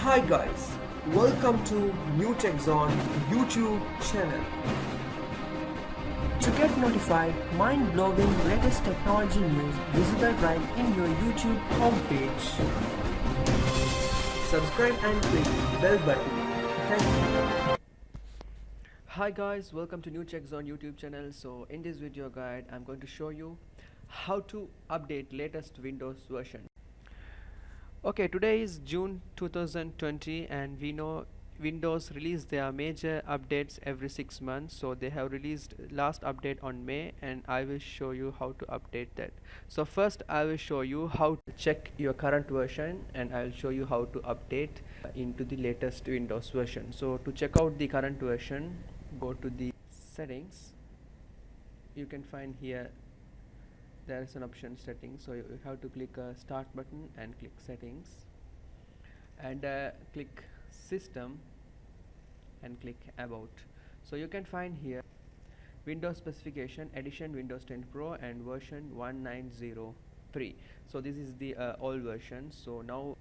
Hi guys, welcome to New Tech Zone YouTube channel. To get notified mind-blowing latest technology news visible right in your YouTube homepage. Subscribe and click bell button. Thank you. Hi guys, welcome to New Tech Zone YouTube channel. So in this video guide, I'm going to show you how to update latest Windows version. Okay, today is June 2020 and we know Windows release their major updates every 6 months. So they have released last update on May and I will show you how to update that. So first I will show you how to check your current version and I will show you how to update into the latest Windows version. So to check out the current version, go to the settings. You can find here there is an option settings, so you have to click start button and click settings and click system and click about. So you can find here Windows specification edition Windows 10 Pro and version 1903. So this is the old version. So now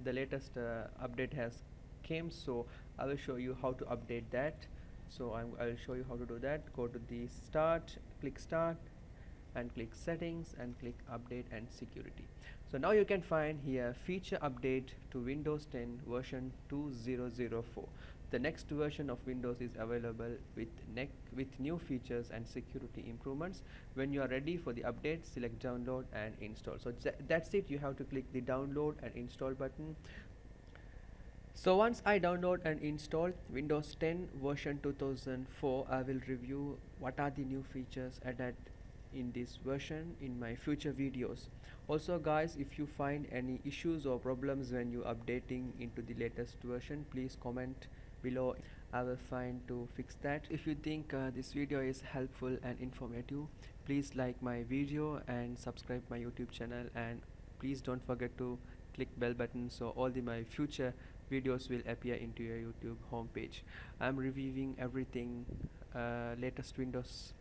the latest update has came, so I will show you how to update that. So I'll show you how to do that. Go to the start, click start and click settings and click update and security. So now you can find here feature update to Windows 10 version 2004. The next version of Windows is available with new features and security improvements. When you are ready for the update, select download and install. So that's it. You have to click the download and install button. So once I download and install Windows 10 version 2004, I will review what are the new features added in this version in my future videos. Also guys, if you find any issues or problems when you updating into the latest version, please comment below. I will find to fix that. If you think this video is helpful and informative, please like my video and subscribe my YouTube channel, and please don't forget to click bell button so all my future videos will appear into your YouTube homepage. I'm reviewing everything, latest Windows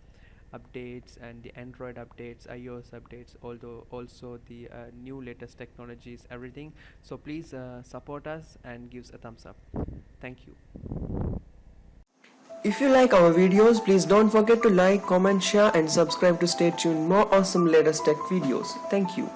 updates and the Android updates, iOS updates, although also the new latest technologies, everything. So please support us and give us a thumbs up. Thank you. If you like our videos, please don't forget to like, comment, share and subscribe to stay tuned more awesome latest tech videos. Thank you.